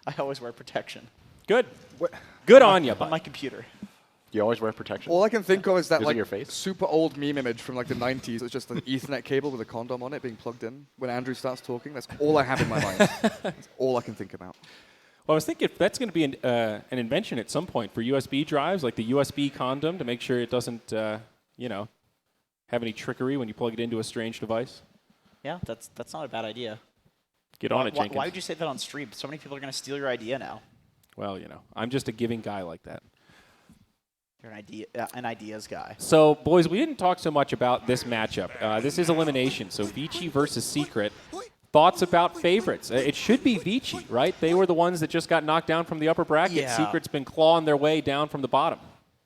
I always wear protection. Good. Good on you, On my computer. You always wear protection? All I can think of is that Is it like your face? super old meme image from like the 90s. It's just an Ethernet cable with a condom on it being plugged in. When Andrew starts talking, that's all I have in my mind. That's all I can think about. Well, I was thinking if that's going to be an invention at some point for USB drives, like the USB condom, to make sure it doesn't, have any trickery when you plug it into a strange device. Yeah, that's not a bad idea. Get on it, Jenkins. Why would you say that on stream? So many people are going to steal your idea now. Well, I'm just a giving guy like that. You're an ideas guy. So, boys, we didn't talk so much about this matchup. This is elimination, so Vici versus Secret. Thoughts about favorites? It should be Vici, right? They were the ones that just got knocked down from the upper bracket. Yeah. Secret's been clawing their way down from the bottom.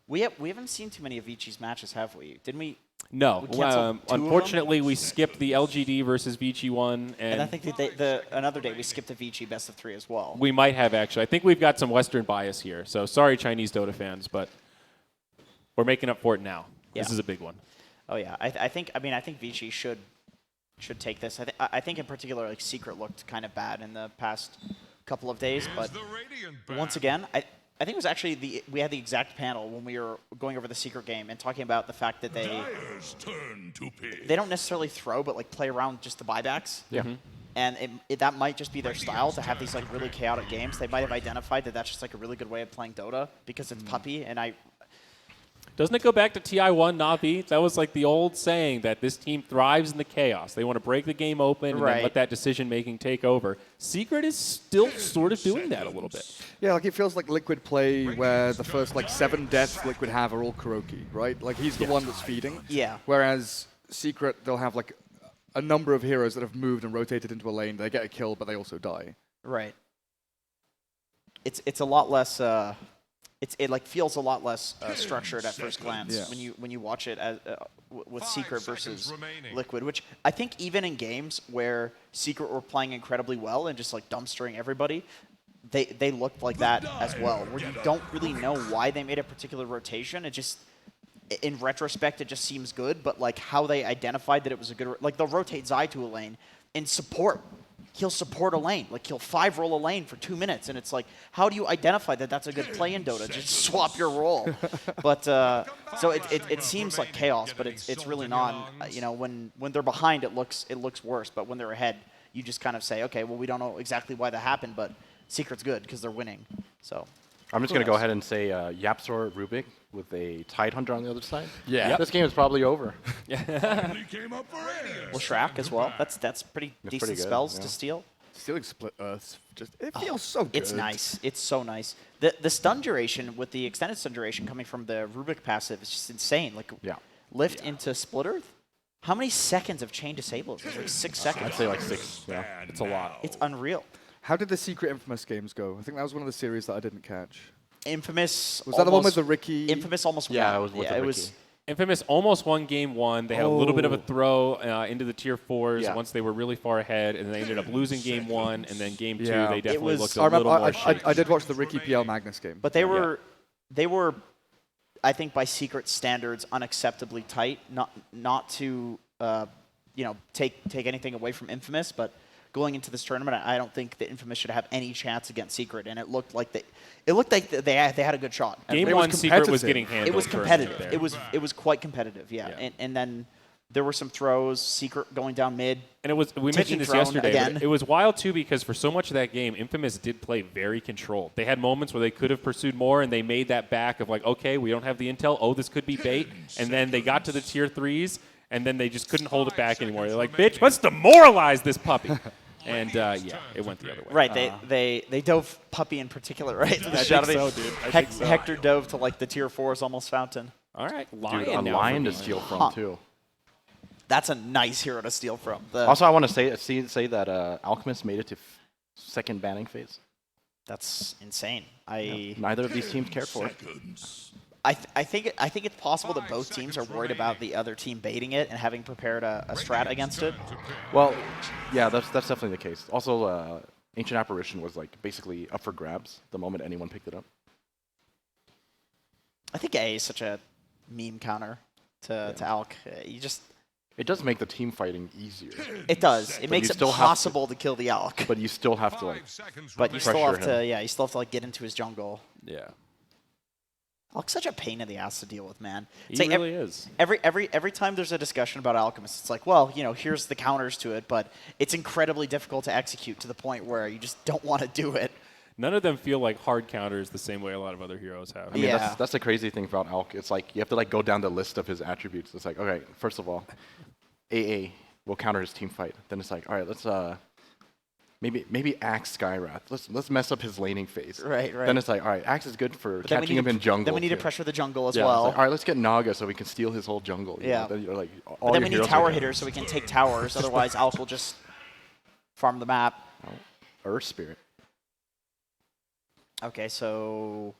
We haven't seen too many of Vici's matches, have we? Didn't we? No. We canceled two of them? Unfortunately, we skipped the LGD versus Vici one. And I think that another day we skipped the Vici best of 3 as well. We might have, actually. I think we've got some Western bias here. So, sorry, Chinese Dota fans, but we're making up for it now. Yeah. This is a big one. Oh yeah, I think Vici should take this. I think in particular, like Secret looked kind of bad in the past couple of days, but once again, I think it was actually we had the exact panel when we were going over the Secret game and talking about the fact that they don't necessarily throw, but like play around just the buybacks. Yeah. And that might just be their style to have these like really chaotic games. They might have identified that that's just like a really good way of playing Dota because it's puppy, and Doesn't it go back to TI9 Na'Vi? That was like the old saying that this team thrives in the chaos. They want to break the game open and then let that decision-making take over. Secret is still sort of doing that a little bit. Yeah, like it feels like Liquid play where the first like 7 deaths Liquid have are all Kuroki, right? Like he's the one that's feeding. Yeah. Whereas Secret, they'll have like a number of heroes that have moved and rotated into a lane. They get a kill, but they also die. Right. It's a lot less. It like feels a lot less structured at first glance when you watch it as with Secret versus Liquid, which I think even in games where Secret were playing incredibly well and just like dumpstering everybody, they looked like that as well. Where you don't really know why they made a particular rotation. It just in retrospect it just seems good, but like how they identified that it was a good like they'll rotate Zai to a lane and support. He'll support a lane. Like, he'll 5-roll a lane for 2 minutes. And it's like, how do you identify that that's a good play in Dota? Just swap your role. But, so it seems like chaos, but it's really not. When they're behind, it looks worse. But when they're ahead, you just kind of say, okay, well, we don't know exactly why that happened, but Secret's good because they're winning. So I'm just going to go ahead and say Yapsor Rubik with a Tide Hunter on the other side. Yeah. Yep. This game is probably over. Well, Shrak as well. That's pretty decent pretty good, spells to steal. Stealing Split Earths, it feels so good. It's nice. It's so nice. The stun duration with the extended stun duration coming from the Rubik passive is just insane. Like lift into Split Earth. How many seconds of chain disable? It's like 6 seconds. I'd say like 6. Yeah, it's a lot. It's unreal. How did the Secret Infamous games go? I think that was one of the series that I didn't catch. Infamous. Was that the one with the Ricky? Infamous almost won. Yeah, it was with the Ricky. Infamous almost won game 1. They had a little bit of a throw into the tier 4s once they were really far ahead, and they ended up losing game 1, and then game 2 they definitely looked a little more shaky. I did watch the Ricky PL Magnus game. But they were, I think, by Secret standards, unacceptably tight. Not to take anything away from Infamous, but going into this tournament, I don't think that Infamous should have any chance against Secret, and it looked like they had a good shot. Game 1, Secret was getting handled. It was competitive. It was quite competitive, yeah. And then there were some throws, Secret going down mid. And we mentioned this yesterday. It was wild too because for so much of that game, Infamous did play very controlled. They had moments where they could have pursued more, and they made that back of like, okay, we don't have the intel. Oh, this could be bait. And then they got to the tier 3s, and then they just couldn't hold it back anymore. They're like, bitch, let's demoralize this puppy. And it went the other way. Right, they dove Puppy in particular, right? I think so, dude. I think so. Hector dove to like the tier 4's almost fountain. All right, Dude, a Lion to steal from too. That's a nice hero to steal from. Also, I want to say that Alchemist made it to second banning phase. That's insane. Neither of these teams cared for it. I think it's possible that both teams are worried about the other team baiting it and having prepared a strat against it. Well, yeah, that's definitely the case. Also, Ancient Apparition was like basically up for grabs the moment anyone picked it up. I think A is such a meme counter to Alk. It does make the team fighting easier. It does. It makes it possible to kill the Alk. But you still have to like. But you still have to, yeah, you still have to like get into his jungle. Yeah. Alk's such a pain in the ass to deal with, man. He really is. Every time there's a discussion about Alchemist, it's like, well, you know, here's the counters to it, but it's incredibly difficult to execute to the point where you just don't want to do it. None of them feel like hard counters the same way a lot of other heroes have. I mean, that's the crazy thing about Alk. It's like you have to like go down the list of his attributes. It's like, okay, first of all, AA will counter his team fight. Then it's like, all right, let's maybe Axe Skywrath. Let's mess up his laning phase. Right. Then it's like, all right, Axe is good for catching him in jungle. Then we need to pressure the jungle as well. well. Like, all right, let's get Naga so we can steal his whole jungle. Yeah. Then you're like, but then we need tower hitters so we can take towers. Otherwise, Alk will just farm the map. Earth Spirit. Okay, so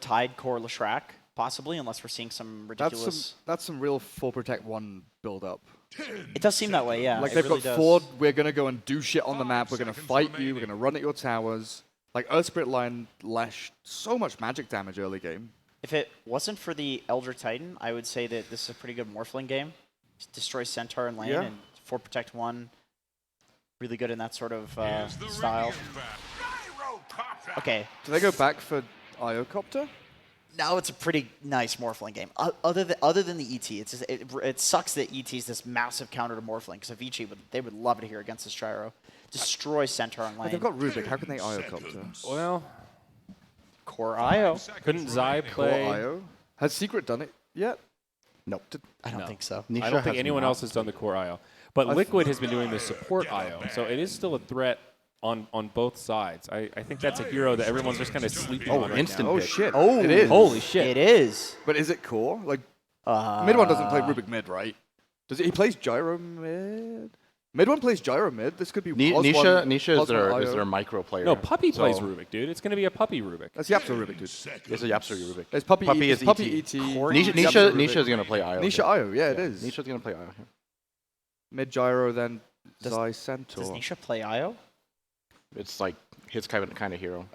Tide Core Leshrac, possibly, unless we're seeing some ridiculous... That's some real 4 Protect 1 build-up. It does seem that way, yeah. Like, they've got 4, we're going to go and do shit on the map, we're going to fight you, we're going to run at your towers. Like, Earth Spirit line lashed so much magic damage early game. If it wasn't for the Elder Titan, I would say that this is a pretty good Morphling game. Just destroy Centaur and lane, and 4 Protect 1. Really good in that sort of style. Okay. Do they go back for Iocopter? No, it's a pretty nice Morphling game. Other than the ET, it sucks that ET is this massive counter to Morphling, because Avicii, they would love it here against this Gyro. Destroy Centaur on lane. They've got Rubik. How can they Iocopter? Well, Core IO. Couldn't Zai play? Core IO? Has Secret done it yet? Nope. I don't think so. I don't think anyone else has done the Core IO. But Liquid has been doing the support IO, so it is still a threat on both sides. I think that's a hero that everyone's just kind of sleeping on right instant now. Oh, shit. Oh, it is. Holy shit. It is. But is it core? Like, mid one doesn't play Rubik mid, right? Does it? He plays Gyro mid? Mid one plays Gyro mid? This could be Nisha is their micro player. No, Puppy plays Rubik, dude. It's going to be a Puppy Rubik. That's Yapso Rubik, dude. It's a Yapso Rubik. There's Puppy is Puppy ET. Nisha is going to play IO. Nisha IO, yeah, it is. Nisha's going to play IO. Mid Gyro, then Zai Centaur. Does Nisha play IO? It's like his kind of hero.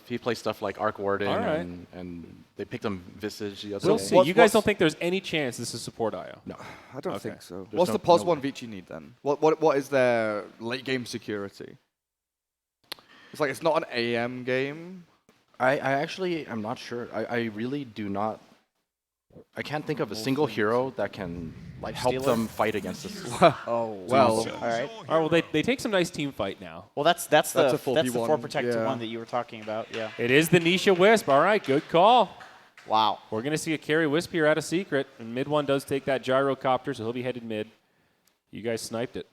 He plays stuff like Arc Warden, and they picked him Visage the other day. We'll see. You guys don't think there's any chance this is support IO? No. I don't think so. There's What's the POS 1 Vici need then? What is their late game security? It's like it's not an AM game. I actually am not sure. I really do not. I can't think of a single hero that can help them fight against this. Oh, well. All right. All right. Well, they take some nice team fight now. Well, that's the 4 P1, Protected one that you were talking about. Yeah. It is the Nisha Wisp. All right. Good call. Wow. We're going to see a carry Wisp here out of Secret. And mid one does take that Gyrocopter, so he'll be headed mid. You guys sniped it.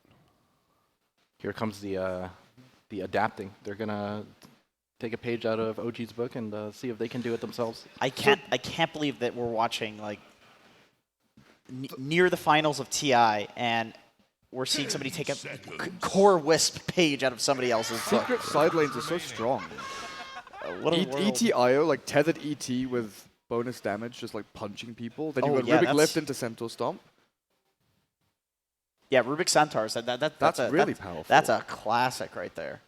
Here comes the adapting. They're going to take a page out of OG's book and see if they can do it themselves. I can't believe that we're watching like near the finals of TI and we're seeing somebody take a core Wisp page out of somebody else's book. Secret side lanes are so strong. ETIO, like tethered ET with bonus damage, just like punching people. Then you got Rubik Lift into Centaur Stomp. Yeah, Rubik Centaurs. That's really powerful. That's a classic right there.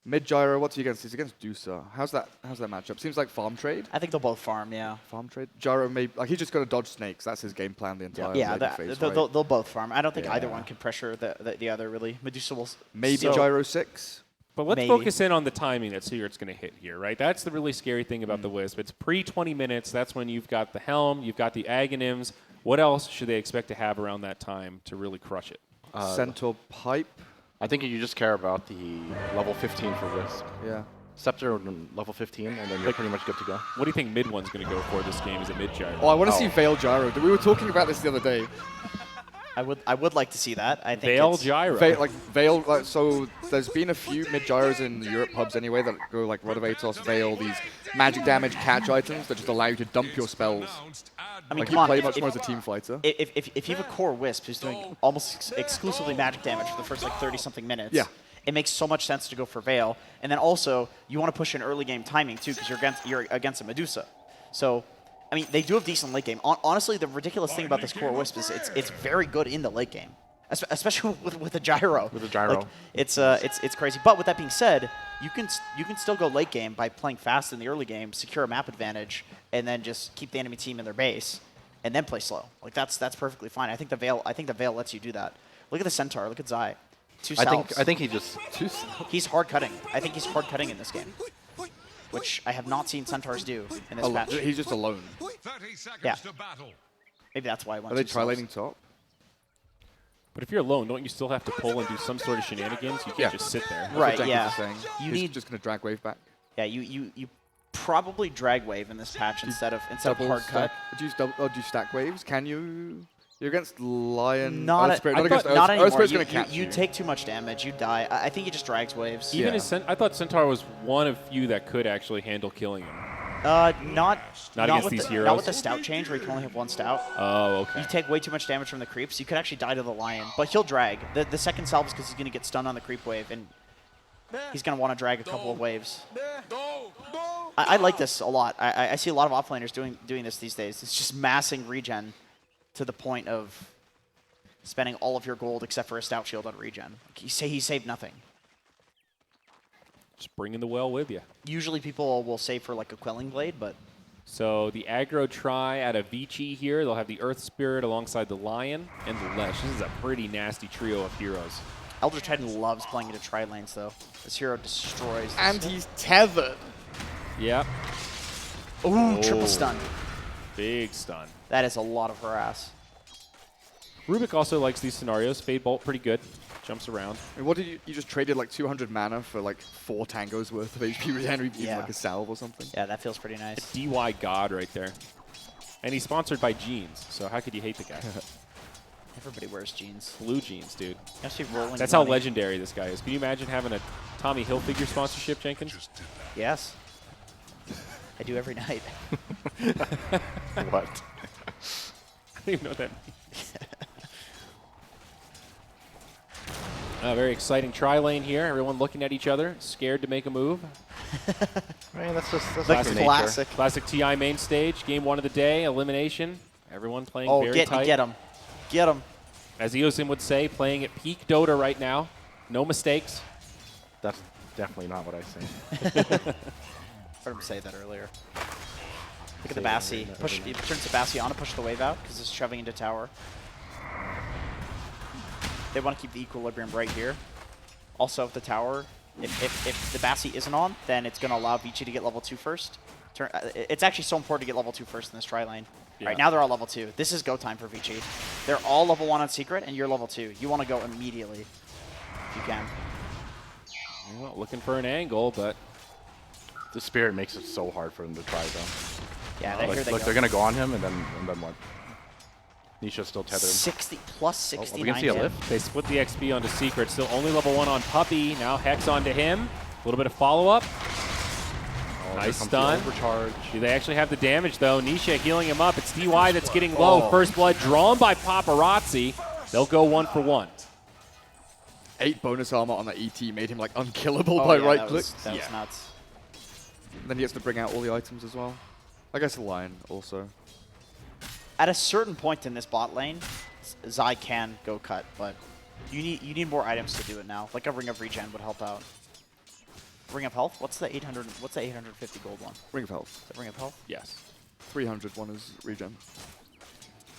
Mid Gyro, what's he against? He's against Dusa. How's that matchup? Seems like farm trade. I think they'll both farm, yeah. Farm trade. Gyro he's just got to dodge snakes. That's his game plan the entire phase. They'll both farm. I don't think either one can pressure the other really. Medusa will maybe Gyro 6. But let's focus in on the timing that Secret's going to hit here, right? That's the really scary thing about the Wisp. It's pre-20 minutes. That's when you've got the Helm, you've got the Aghanims. What else should they expect to have around that time to really crush it? Centaur Pipe. I think you just care about the level 15 for Wisp. Yeah. Scepter level 15, and then you're pretty much good to go. What do you think mid one's going to go for this game? Is it mid Gyro? Oh, I want to see Veil Gyro. We were talking about this the other day. I would like to see that. I think Veil Gyro. Veil, so there's been a few mid gyros in the Europe pubs anyway that go like Rodovatos, Veil, these magic damage catch items that just allow you to dump your spells. I mean, like you play much more as a team fighter. If you have a core Wisp who's doing almost exclusively magic damage for the first like 30-something minutes, it makes so much sense to go for Veil. And then also, you want to push in early game timing too because you're against a Medusa. So, I mean, they do have decent late game. Honestly, the ridiculous thing about this core Wisp is it's very good in the late game, especially with a Gyro. With a Gyro. Like, it's crazy. But with that being said, you can still go late game by playing fast in the early game, secure a map advantage, and then just keep the enemy team in their base. and then play slow. Like that's perfectly fine. I think the Veil lets you do that. Look at the Centaur. Look at Zai. Two selves. I think he just He's hard cutting. I think he's hard cutting in this game, which I have not seen Centaurs do in this patch. He's just alone. Yeah. Maybe that's why I went. Are they two selves. tri-laning top? But if you're alone, don't you still have to pull and do some sort of shenanigans? You can't just sit there. Right. That's what Yeah. saying. You He's need just going to drag wave back. Yeah. You probably drag wave in this patch instead of hard cut. Do you stack waves? Can you? You're against Lion. Not Earth Spirit. I Against thought not Earth anymore. Spirit's going to catch You take too much damage. You die. I think he just drags waves. Even Yeah. as I thought Centaur was one of few that could actually handle killing him. Not against with these the, heroes? Not with the stout change where you can only have one stout. Oh, okay. You take way too much damage from the creeps. You could actually die to the Lion, but he'll drag. The second salve is because he's going to get stunned on the creep wave, and he's going to want to drag a couple of waves. I like this a lot. I see a lot of offlaners doing this these days. It's just massing regen to the point of spending all of your gold except for a stout shield on regen. He saved nothing. Just bringing the well with you. Usually people will save for like a Quelling Blade, but So the aggro try out of Vici here. They'll have the Earth Spirit alongside the Lion and the Lesh. This is a pretty nasty trio of heroes. Eldritch Titan loves playing into tri-lanes, though. This hero destroys this. And he's tethered. Yep. Ooh, triple stun. Big stun. That is a lot of harass. Rubik also likes these scenarios. Fade Bolt, pretty good. Jumps around. I mean, what did you just traded like 200 mana for like 4 tangos worth of HP regen, Yeah. like a salve or something? Yeah, that feels pretty nice. DY God right there. And he's sponsored by Jeans, so how could you hate the guy? Everybody wears jeans. Blue Jeans, dude. Actually rolling That's how money. legendary this guy is. Can you imagine having a Tommy Hilfiger sponsorship, Jenkins? Yes. I do every night. what? I don't even know what that means. Very exciting tri-lane here. Everyone looking at each other, scared to make a move. Man, that's That's nature. classic. Classic TI main stage, game 1 of the day, elimination. Everyone playing Oh, very get tight. him. Get him. As Eosin would say, playing at peak Dota right now. No mistakes. That's definitely not what I say. Heard him say that earlier. Look at the Bassi. He turns the Bassi on to push the wave out because it's shoving into tower. They want to keep the equilibrium right here. Also, if the tower, if the Bassi isn't on, then it's going to allow Vici to get level 2 first. It's actually so important to get level 2 first in this tri-lane. Yeah. Right now they're all level 2. This is go time for Vici. They're all level 1 on Secret, and you're level 2. You want to go immediately if you can. Well, looking for an angle, but The Spirit makes it so hard for them to try, though. Yeah, Look, here they go. they're going to go on him, and then what? Nisha's still tethered. 60 plus Oh, 69. we can see a hit. lift. they split the XP onto Secret. Still only level 1 on Puppey. Now Hex onto him. A little bit of follow-up. Oh, Nice here comes the stun. Overcharge. Do they actually have the damage, though? Nisha healing him up. It's DY that's getting low. Oh. First blood drawn by Paparazzi. They'll go 1 for 1. 8 bonus armor on that ET made him like unkillable Oh, by yeah, right that click. was, that was nuts. And then he has to bring out all the items as well. I guess the Lion also. At a certain point in this bot lane, Zai can go cut, but you need more items to do it now. Like a Ring of Regen would help out. Ring of Health? What's the 800? What's the 850 gold one? Ring of Health. Is that Ring of Health? Yes. 300 one is regen.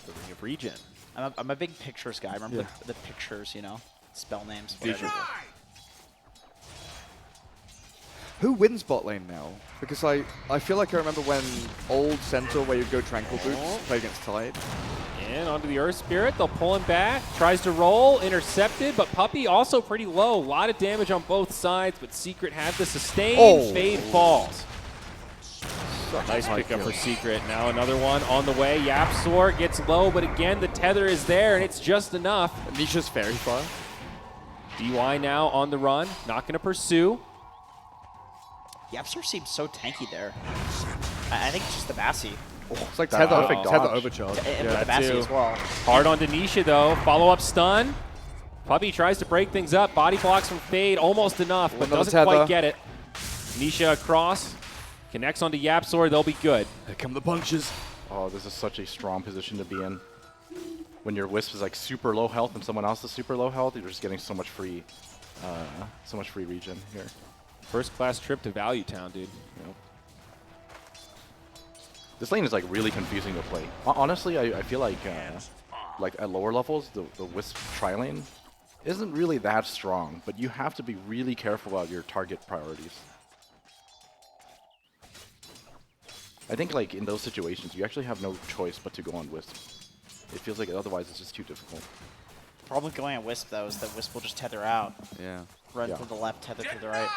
The Ring of Regen. I'm a big pictures guy. Remember Yeah. the pictures, you know, spell names. Visual. Whatever. Who wins bot lane now? Because I feel like I remember when old Centaur, where you go Tranquil Boots, play against Tide. And onto the Earth Spirit. They'll pull him back. Tries to roll. Intercepted. But Puppey also pretty low. A lot of damage on both sides. But Secret had the sustain. Oh. Fade falls. Nice high pickup kill. for Secret. Now another one on the way. Yapsor gets low. But again, the tether is there. And it's just enough. Nisha's Fairy Fire. DY now on the run. Not going to pursue. Yapsor seems so tanky there. I think it's just the Bassi. It's like That Tether, perfect tether dodge. overcharge. And that the Bassi too. as well. Hard on Denisha, though. Follow-up stun. Puppey tries to break things up. Body blocks from Fade. Almost enough, but Another doesn't quite tether. get it. Nisha across. Connects onto Yapsor. They'll be good. Here come the punches. Oh, this is such a strong position to be in. When your Wisp is like super low health and someone else is super low health, you're just getting so much free regen here. First-class trip to Value Town, dude. This lane is like really confusing to play. Honestly, I feel like at lower levels, the Wisp tri-lane isn't really that strong, but you have to be really careful about your target priorities. I think like in those situations, you actually have no choice but to go on Wisp. It feels like otherwise it's just too difficult. The problem with going on Wisp, though, is that Wisp will just tether out. Yeah. Run to the left, tether to the right.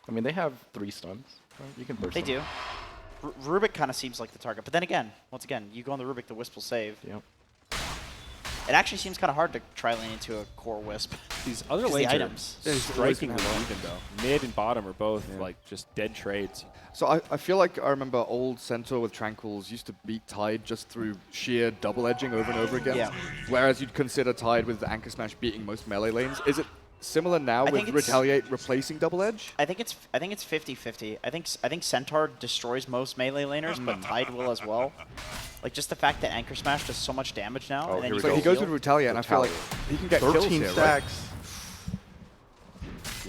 I mean, they have 3 stuns. Right? You can burst They them. do. Rubik kind of seems like the target. But then again, once again, you go on the Rubik, the Wisp will save. Yep. It actually seems kind of hard to tri-lane into a core Wisp. These other The lanes items. are strikingly even, though. Mid and bottom are both like just dead trades. So I feel like I remember old Centaur with Tranquils used to beat Tide just through sheer double edging over and over again. Yeah. Whereas you'd consider Tide with the Anchor Smash beating most melee lanes. Is it similar now I think with it's- Retaliate replacing double edge? I think it's 50-50. I think Centaur destroys most melee laners, but Tide will as well. Like just the fact that Anchor Smash does so much damage now. Oh, and then here you we So go. he goes heal. with Retaliate, and I feel like he can get kills 13 here, right? stacks.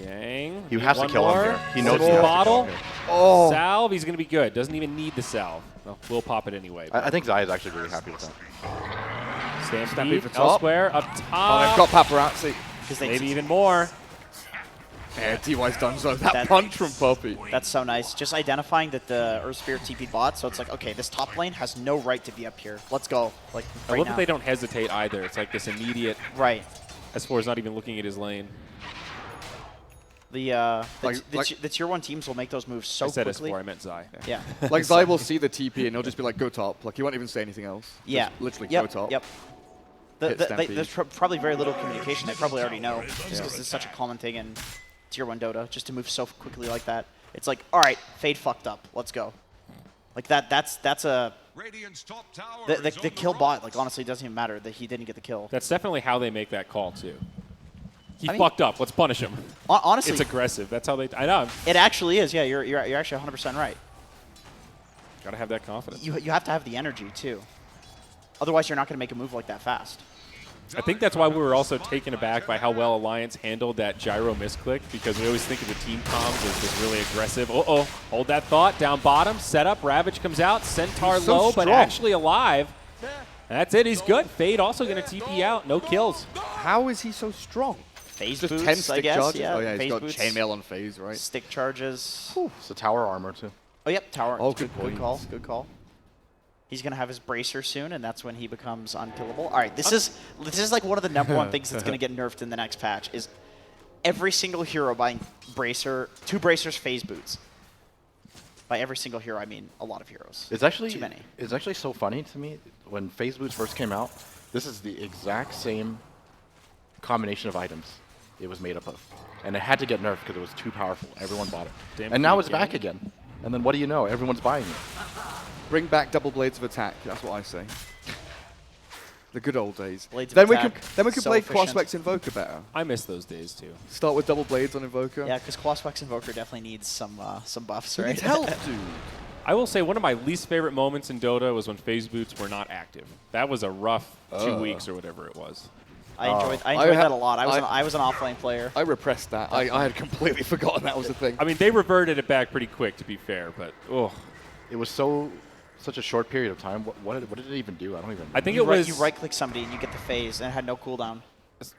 Gang. He has to One kill more. him here. He knows Six he has to kill bottle. him here. Oh, Salve, he's going to be good. Doesn't even need the salve. Well, we'll pop it anyway. I think Zai is actually really happy with that. Stampede for top. elsewhere, up oh, they've top. got Paparazzi. 'Cause they Maybe even more. Yeah, TY's done so. That That- punch from Puppy. That's so nice. Just identifying that the Earth Spirit TP bot, so it's like, okay, this top lane has no right to be up here. Let's go. Like I right love now. that they don't hesitate either. It's like this immediate. Right. S4 is not even looking at his lane. The Like- tier 1 teams will make those moves so I said quickly. S4, I meant Zai. Yeah. Like Zai will see the TP and he'll just be like, go top. Like he won't even say anything else. Yeah. Just literally yep. go top. Yep. Hit Stampede. There's probably very little communication. They probably already know, just because it's such a common thing in tier 1 Dota, just to move so quickly like that. It's like, all right, Fade fucked up. Let's go. Like that's a the kill bot. Like honestly, it doesn't even matter that he didn't get the kill. That's definitely how they make that call too. He I mean- fucked up. Let's punish him. Honestly, It's aggressive. That's how they. I know. it actually is. Yeah, you're actually 100% right. Gotta have that confidence. You have to have the energy too. Otherwise, you're not going to make a move like that fast. I think that's why we were also taken aback by how well Alliance handled that gyro misclick, because we always think of the team comms as this really aggressive. Uh-oh, hold that thought. Down bottom, setup, Ravage comes out, Centaur He's so low, but strong. actually alive. That's it, he's good. Fade also going to TP out, no kills. How is he so strong? Phase Just boots, 10 I stick guess. charges? Yeah, Oh yeah, he's phase got boots, chainmail on phase, right? stick charges. It's the tower armor too. Oh, yep, tower. Oh, Good good call. point. Good call. He's gonna have his bracer soon, and that's when he becomes unkillable. All right, this is like one of the number one things that's gonna get nerfed in the next patch is every single hero buying bracer, 2 bracers, phase boots. By every single hero, I mean a lot of heroes. It's actually too many. It's actually so funny to me when phase boots first came out. This is the exact same combination of items it was made up of, and it had to get nerfed because it was too powerful. Everyone bought it, Damn and now you, it's back gang. again. And then what do you know? Everyone's buying it. Bring back double blades of attack. That's what I say. The good old days. Blades of then we attack, could so play efficient. Crossflex Invoker better. I miss those days too. Start with double blades on Invoker. Yeah, because Quaspex Invoker definitely needs some buffs, He right? needs help, dude. I will say one of my least favorite moments in Dota was when phase boots were not active. That was a rough 2 weeks or whatever it was. I enjoyed I that ha- a lot. I I- was an offlane player. I repressed that. I had completely forgotten that was a thing. I mean, they reverted it back pretty quick, to be fair, but oh, It was such a short period of time. What did it even do? I don't even know. I think You it was. you right click somebody and you get the phase, and it had no cooldown.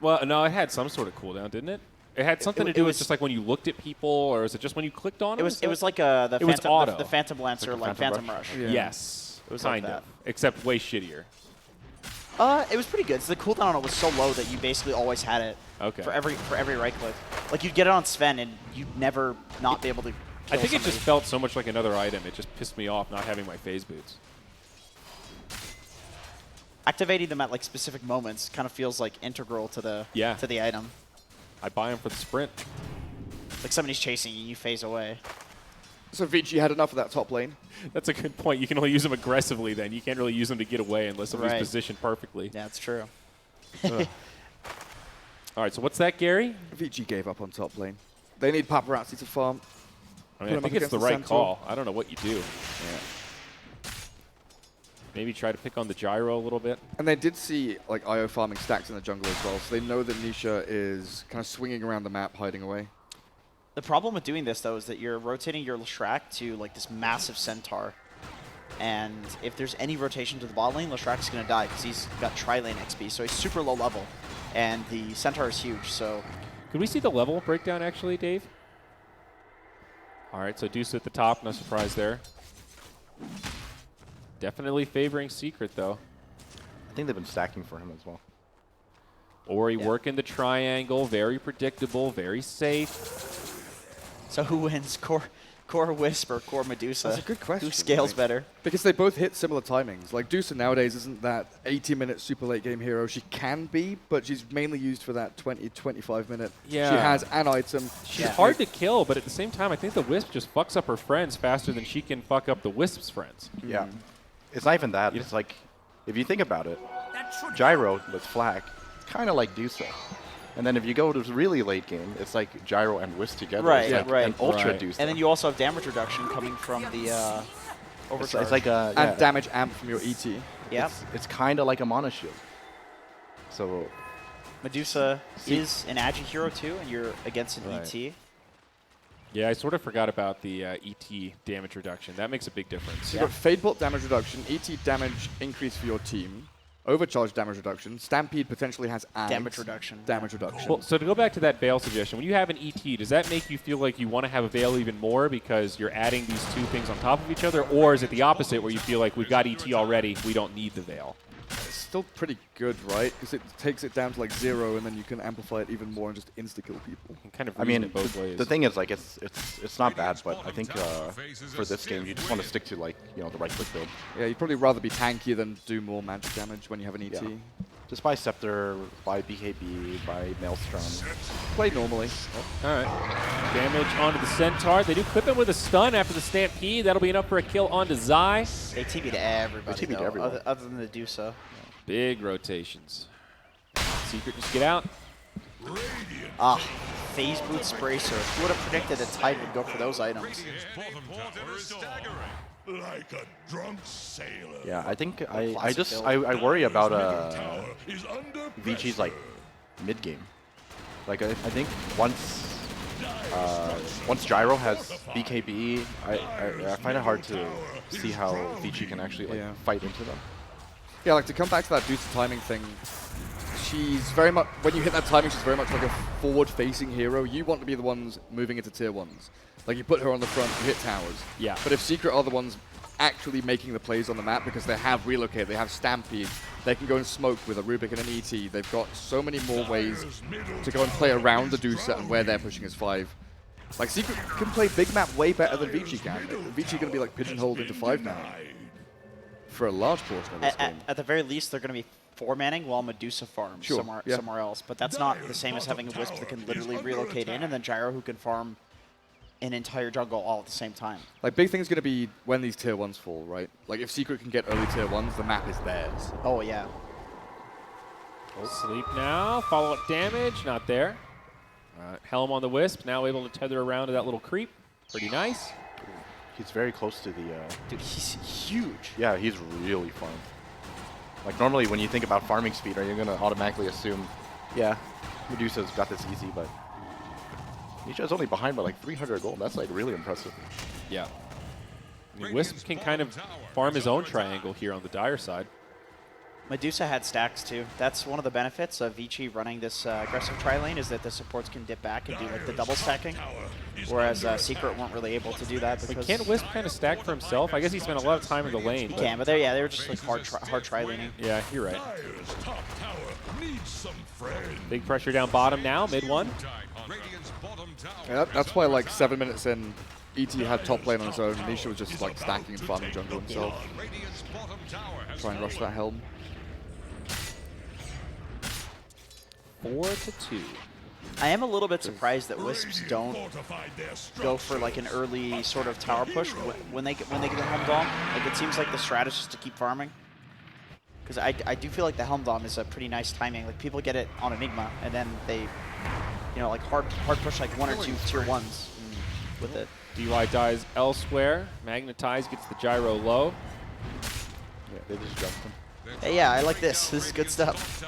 Well, no, it had some sort of cooldown, didn't it? It had something to it do with was- just like when you looked at people, or is it just when you clicked on them? It was like the It was Phantom, auto. the Phantom Lancer, Like a like Phantom Phantom Rush? Rush. Yeah. Yes, It was like kind of, that. except way shittier. It was pretty good. So the cooldown on it was so low that you basically always had it Okay. for every right click. Like you'd get it on Sven and you'd never not be able to. I kill think it somebody. just felt so much like another item. It just pissed me off not having my phase boots. activating them at like specific moments kind of feels like integral to the item. I buy them for the sprint. Like somebody's chasing you, you phase away. So Vici had enough of that top lane. That's a good point. You can only use them aggressively then. You can't really use them to get away unless somebody's Right. positioned perfectly. Yeah, it's true. Ugh. All right, so what's that, Gary? Vici gave up on top lane. They need Paparazzi to farm. I mean, Put I him think up it's the against the right Centaur. call. I don't know what you do. Yeah. Maybe try to pick on the gyro a little bit. And they did see like IO farming stacks in the jungle as well, so they know that Nisha is kind of swinging around the map, hiding away. The problem with doing this though is that you're rotating your Shrek to like this massive centaur, And if there's any rotation to the bot lane, Leshrac is going to die because he's got tri-lane XP, so he's super low level. And the Centaur is huge, so... Could we see the level breakdown, actually, Dave? All right, so Deuce at the top, no surprise there. Definitely favoring Secret, though. I think they've been stacking for him as well. Ori working the triangle, very predictable, very safe. So who wins, Core Wisp or Core Medusa? That's a good question. Who scales better? Because they both hit similar timings. Like, Dusa nowadays isn't that 80-minute super late game hero. She can be, but she's mainly used for that 20, 25-minute. Yeah. She has an item. She's hard to kill, but at the same time, I think the Wisp just fucks up her friends faster than she can fuck up the Wisp's friends. Yeah. It's not even that. It's like, if you think about it, Gyro with Flak, kind of like Dusa. And then if you go to really late game, it's like Gyro and Wisp together. Right, it's like right. an Ultra Right. Dusa. And then you also have damage reduction coming from the overcharge. It's like a... And damage amp from your ET. Yep. It's kind of like a Mana Shield. So... Medusa is an Agi hero too, and you're against an Right. ET. Yeah, I sort of forgot about the ET damage reduction. That makes a big difference. You've got Fade Bolt damage reduction, ET damage increase for your team, Overcharge damage reduction, Stampede potentially has Damage reduction. Damage reduction. Well, so to go back to that Veil suggestion, when you have an ET, does that make you feel like you want to have a Veil even more because you're adding these two things on top of each other? Or is it the opposite where you feel like we've got ET already, we don't need the Veil? It's still pretty good, right? Because it takes it down to like 0, and then you can amplify it even more and just insta-kill people. You can kind of I reason mean, it both ways. the thing is, like, it's not bad, but I think for this game, you just want to stick to, like, you know, the right-click build. Yeah, you'd probably rather be tanky than do more magic damage when you have an ET. Yeah. Just buy Scepter, buy BKB, buy Maelstrom. Play normally. All right. Damage onto the Centaur. They do clip him with a stun after the Stampede. That'll be enough for a kill onto Zai. They TB'd everybody, They TB'd though, everyone. other than the Dusa. Big rotations. Secret, just get out. Ah, Phase Boots Bracer. Who would have predicted that Tide would go for those items? Like a drunk sailor. Yeah, I think Classic build. I worry about Vinci's like mid game. Like I think once Gyro has BKB, I find it hard to see how Vici can actually like fight into them. Yeah, like to come back to that Dusa timing thing, she's very much, when you hit that timing, she's very much like a forward-facing hero. You want to be the ones moving into tier 1s. Like you put her on the front, you hit towers. Yeah. But if Secret are the ones actually making the plays on the map because they have Relocate, they have Stampede, they can go and smoke with a Rubik and an ET. They've got so many more ways to go and play around the Dusa and where they're pushing is 5. Like Secret can play big map way better than Vici can. Vici going to be like pigeonholed into 5 now for a large portion of this game. At the very least, they're going to be 4-manning while Medusa farms somewhere else. But that's not the same as having a Wisp that can literally relocate in, and then Gyro who can farm an entire jungle all at the same time. Like, big thing's going to be when these tier 1s fall, right? Like, if Secret can get early tier 1s, the map is theirs. Oh, yeah. Sleep now. Follow-up damage, not there. Helm on the Wisp, now able to tether around to that little creep. Pretty nice. He's very close to the. Dude, he's huge. Yeah, he's really fun. Like normally, when you think about farming speed, are you gonna automatically assume, yeah, Medusa's got this easy, but Nisha's only behind by like 300 gold. That's like really impressive. Yeah. I mean, Wisp can kind of farm his own triangle here on the Dire side. Medusa had stacks too. That's one of the benefits of Vici running this aggressive tri-lane is that the supports can dip back and do like the double stacking, whereas Secret weren't really able to do that because But can't Wisp kind of stack for himself? I guess he spent a lot of time in the lane. he but can, but they were just like hard tri-laning. yeah, you're right. Dire's top tower needs some friends. Big pressure down bottom now, mid one. Yeah, that's why, like, 7 minutes in, ET had top lane on his own, and Nisha was just, like, stacking and farming jungle himself. Try and rush that Helm. 4-2. I am a little bit surprised that Wisps don't go for like an early sort of tower push when they get the Helm Dom. Like it seems like the strat is just to keep farming. Because I do feel like the Helm Dom is a pretty nice timing. Like people get it on Enigma and then they, you know, like hard push like 1 or 2 tier 1s with it. DY dies elsewhere. Magnetize gets the Gyro low. Yeah, they just jumped him. Hey, yeah, I like this. This is good stuff.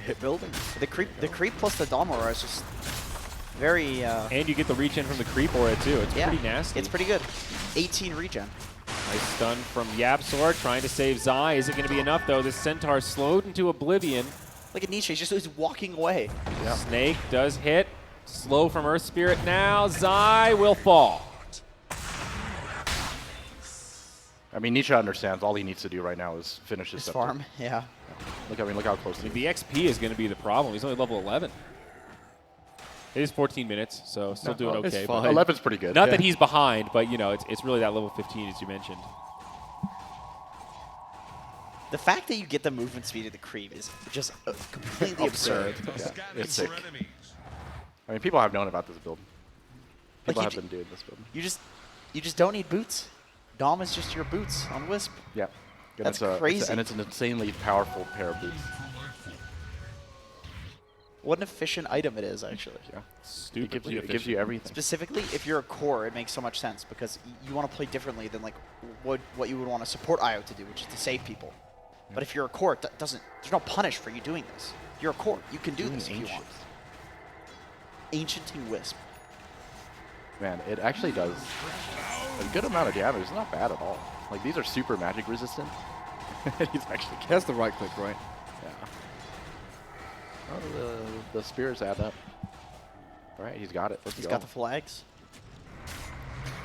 Hit building. The creep plus the Dom aura is just very. And you get the regen from the creep aura too. It's yeah, pretty nasty. It's pretty good. 18 regen. Nice stun from Yapsor, trying to save Zai. Is it going to be enough, though? This Centaur slowed into oblivion. Look at Nietzsche, he's walking away. Yeah. Snake does hit. Slow from Earth Spirit now. Zai will fall. I mean, Nietzsche understands all he needs to do right now is finish his Farm, yeah. Look how close he is. The XP is going to be the problem. He's only level 11. It is 14 minutes, so still doing it's okay. fine. But 11's pretty good. not that he's behind, but you know, it's really that level 15 as you mentioned. The fact that you get the movement speed of the creep is just completely absurd. Yeah, it's sick. I mean, people have known about this build. People Like have been doing this build. You just don't need boots. Dom is just your boots on Wisp. Yeah. And That's it's crazy. and it's an insanely powerful pair of boots. What an efficient item it is, actually. Yeah. Stupidly It gives you everything. Specifically, if you're a core, it makes so much sense because you want to play differently than like what you would want a support IO to do, which is to save people. But if you're a core, there's no punish for you doing this. You're a core. You can do this if you want. Ancienting Wisp. Man, it actually does a good amount of damage. It's not bad at all. Like, these are super magic resistant. He's actually He has the right click, right? yeah. Oh, the spears add up. All right, he's got it. Let's He's go. got the flags.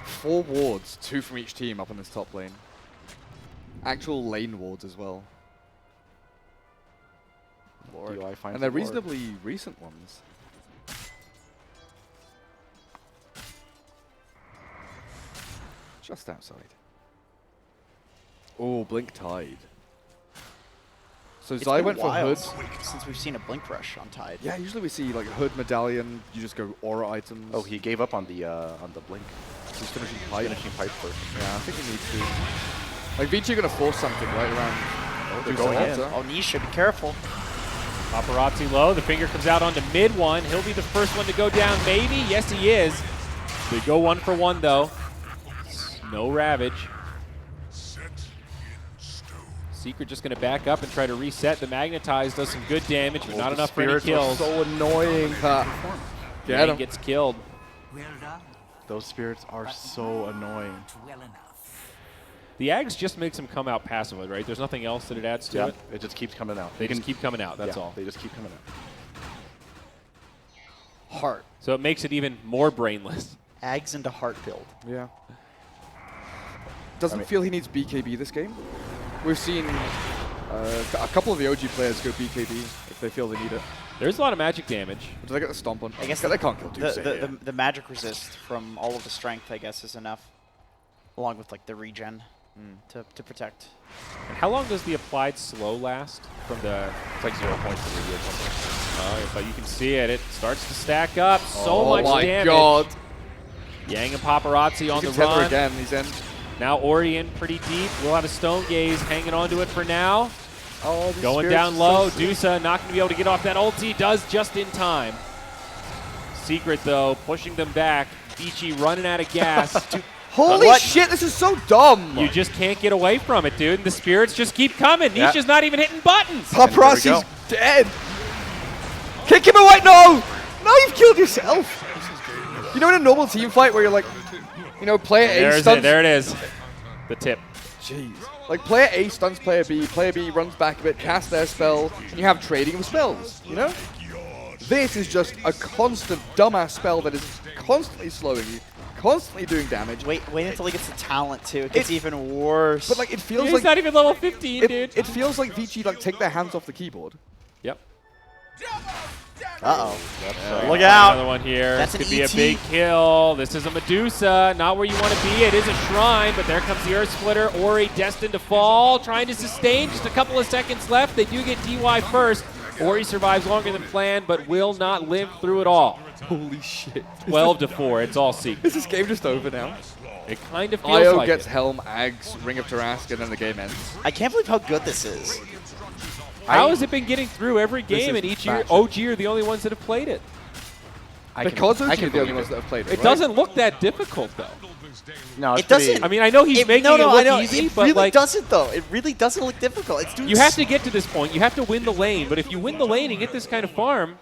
4 wards, 2 from each team up in this top lane. Actual lane wards as well. Lord. DUI finds And they're the Lord. reasonably recent ones. Just outside. Oh, Blink Tide. So It's Zai been went for wild Hood. since we've seen a Blink Rush on Tide. Yeah, usually we see like Hood Medallion, you just go aura items. Oh, he gave up on the blink. He's finishing Pipe. Finishing pipe first. Yeah, I think he needs to. Like Vici gonna force something right around. Oh, they're Juice going in. Altar. Oh, Nisha, be careful. Paparazzi low. The finger comes out onto mid one. He'll be the first one to go down, maybe. Yes, he is. They go 1 for 1, though. No Ravage. Secret just going to back up and try to reset. The Magnetize does some good damage, but not enough for any kills. So annoying. Get him. Gets killed. Those spirits are so annoying. The Ags just makes him come out passively, right? There's nothing else that it adds to it. It just keeps coming out. They just keep coming out, that's yeah, all. They just keep coming out. Heart. So it makes it even more brainless. Ags into heart build. Yeah. Doesn't feel he needs BKB this game. We've seen a couple of the OG players go BKB if they feel they need it. There's a lot of magic damage. Do they get the stomp on? I guess they can't kill Deuce. the magic resist from all of the strength, I guess, is enough, along with like the regen to protect. And how long does the applied slow last from the... It's like 0 points to the or something. but you can see it. It starts to stack up. So much my damage. God. Yang and Paparazzi on the Tether run. again. He's in. Now Ori in pretty deep. We'll have a Stone Gaze hanging on to it for now. Oh, the Going spirits down are low. so sick. Dusa not going to be able to get off that ulti. Does just in time. Secret, though, pushing them back. Vici running out of gas. Holy shit, this is so dumb. You just can't get away from it, dude. And the spirits just keep coming. Nisha's not even hitting buttons. Paparazzi's dead. Kick him away. No. No, you've killed yourself. You know in a normal team fight where you're like, you know, player A stuns. There it is. The tip. Jeez. Like player A stuns player B runs back a bit, casts their spell, and you have trading of spells, you know? This is just a constant dumbass spell that is constantly slowing you, constantly doing damage. Wait until he gets the talent too. It gets even worse. But like it feels He's like not even level 15, dude. it feels like Vici like take their hands off the keyboard. Yep. Look out. Another one here. That's This an could be a ET. big kill. This is a Medusa. Not where you want to be. It is a shrine, but there comes the Earth Splitter. Ori destined to fall. Trying to sustain. Just a couple of seconds left. They do get DY first. Ori survives longer than planned, but will not live through it all. Holy shit. 12-4. It's all Secret. Is this game just over now? It kind of feels IO like gets it. Helm, Ags, Ring of Tarrasque, and then the game ends. I can't believe how good this is. How has it been getting through every game, and each year OG are the only ones that have played it? Because OG I are can the only believe ones it. that have played it, It right? doesn't look that difficult, though. No, it's It doesn't. I mean, I know he's making it I look know. easy, It but really like, doesn't though. It really doesn't look difficult. It's doing you have to get to this point. You have to win the lane, but if you win the lane and get this kind of farm,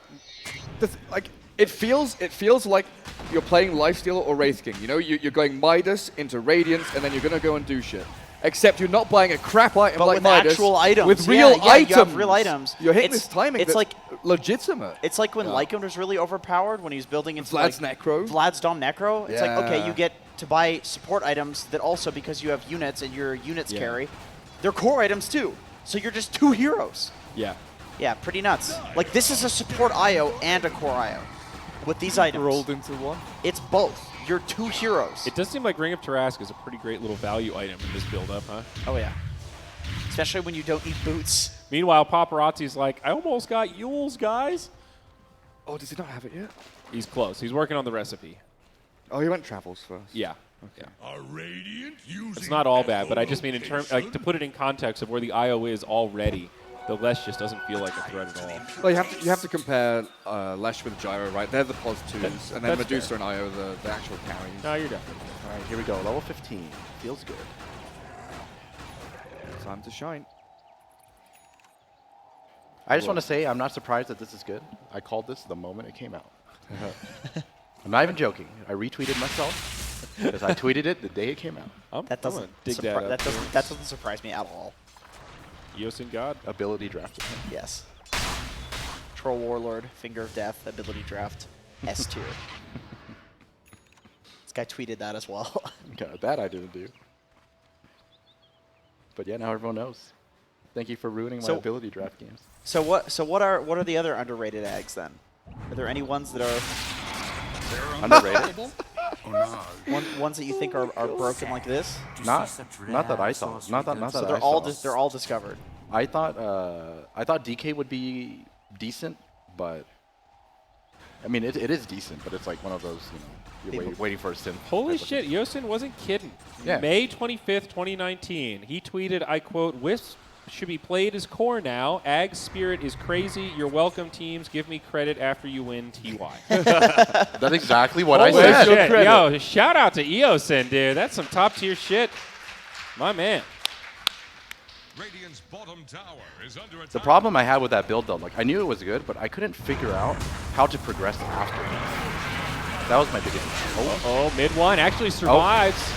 Like, It feels like you're playing Lifesteal or Wraith King. You know, you're going Midas into Radiance, and then you're gonna go and do shit. Except you're not buying a crap item But like with Midas. actual items. With real items. You have real items. You're hitting this timing it's that's like legitimate. It's like when Lycan was really overpowered when he was building into Vlad's like, Necro. Vlad's Dom Necro. It's like, okay, Yeah. you get to buy support items that also, because you have units and your units carry, they're core items too. So you're just 2 heroes. Yeah. Yeah, pretty nuts. Like, this is a support IO and a core IO with these items. Rolled into one. It's both. You're 2 heroes. It does seem like Ring of Tarrasque is a pretty great little value item in this build-up, huh? Oh, yeah. Especially when you don't need boots. Meanwhile, Paparazzi's like, I almost got Yules, guys. Oh, does he not have it yet? He's close. He's working on the recipe. Oh, he went Travels first. Yeah. Okay. A radiant using It's not all bad, but I just mean in terms, like, to put it in context of where the IO is already, the Lesh just doesn't feel like a threat at all. Well, you have to compare Lesh with Gyro, right? They're the pos 2s, and then That's Medusa fair. and Io the actual carries. No, you're definitely. All right, here we go. Level 15. Feels good. Time to shine. I just want to say I'm not surprised that this is good. I called this the moment it came out. I'm not even joking. I retweeted myself because I tweeted it the day it came out. That I'm gonna doesn't, dig that up. that doesn't surprise me at all. Yosin God. Ability drafted him. Yes. Troll Warlord, Finger of Death, Ability Draft, S tier. This guy tweeted that as well. God, that I didn't do. But yeah, now everyone knows. Thank you for ruining my ability draft games. So what are the other underrated eggs then? Are there any ones that are Underrated? ones that you think are broken like this? not that I thought. Not that So I they're saw. they're all discovered. I thought DK would be decent, but I mean it is decent, but it's like one of those, you know, you're waiting for a synth. Holy type of shit, thing. Yosin wasn't kidding. Yeah. May 25th, 2019, he tweeted, I quote, Wisp should be played as core now. Ag's spirit is crazy. You're welcome, teams. Give me credit after you win TY. That's exactly what I Holy said. shit. Yo, shout out to Eosin, dude. That's some top tier shit. My man. Radiant's bottom tower is under attack. The problem I had with that build though, like I knew it was good, but I couldn't figure out how to progress after. That was my biggest issue. Oh, mid one actually survives.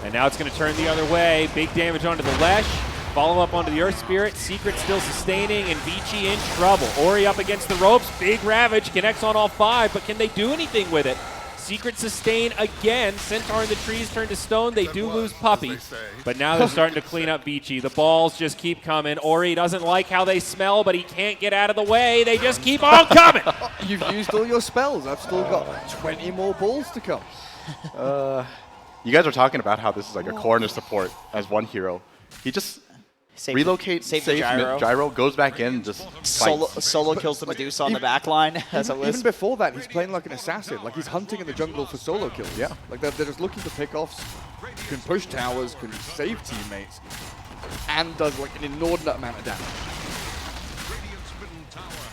And now it's going to turn the other way. Big damage onto the Lesh. Follow up onto the Earth Spirit. Secret still sustaining, and Vici in trouble. Ori up against the ropes. Big Ravage connects on all 5, but can they do anything with it? Secret sustain again. Centaur in the trees turn to stone. They do lose Puppy, but now they're starting to clean up Vici. The balls just keep coming. Ori doesn't like how they smell, but he can't get out of the way. They just keep on coming. You've used all your spells. I've still got 20 more balls to come. You guys are talking about how this is like a corner support as one hero. He just relocates, save saves the gyro, goes back in, and just solo kills the Medusa on the back line as a Even Wisp. before that, he's playing like an assassin. Like he's hunting in the jungle for solo kills. Yeah. Like they're just looking for pickoffs, can push towers, can save teammates, and does like an inordinate amount of damage.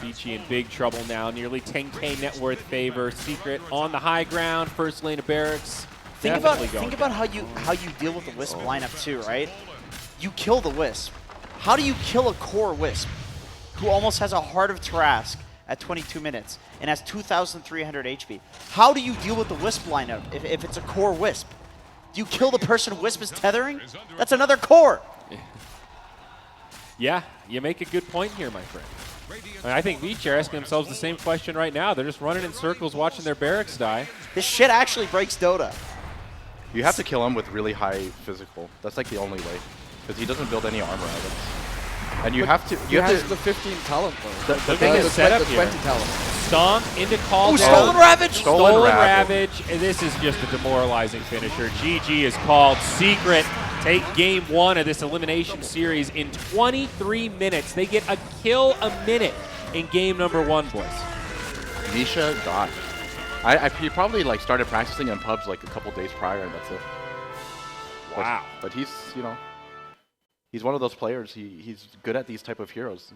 Vici in big trouble now. Nearly 10K net worth favor. Secret on the high ground. First lane of barracks. Think about how you deal with the Wisp lineup too, right? You kill the Wisp. How do you kill a core Wisp who almost has a Heart of Tarrasque at 22 minutes and has 2,300 HP? How do you deal with the Wisp lineup if it's a core Wisp? Do you kill the person Wisp is tethering? That's another core. Yeah, you make a good point here, my friend. I think Vici are asking themselves the same question right now. They're just running in circles watching their barracks die. This shit actually breaks Dota. You have to kill him with really high physical. That's like the only way, because he doesn't build any armor items. And you have to. He has the 15 talent though. The thing is set up the 20 here. talent. Stomp into call Oh, down. Stolen Ravage! Stolen Ravage. And this is just a demoralizing finisher. GG is called. Secret take game 1 of this elimination series in 23 minutes. They get a kill a minute in game number 1, boys. Nisha got. He probably like started practicing in pubs like a couple days prior, and that's it. Wow. But he's, he's one of those players. He's good at these type of heroes.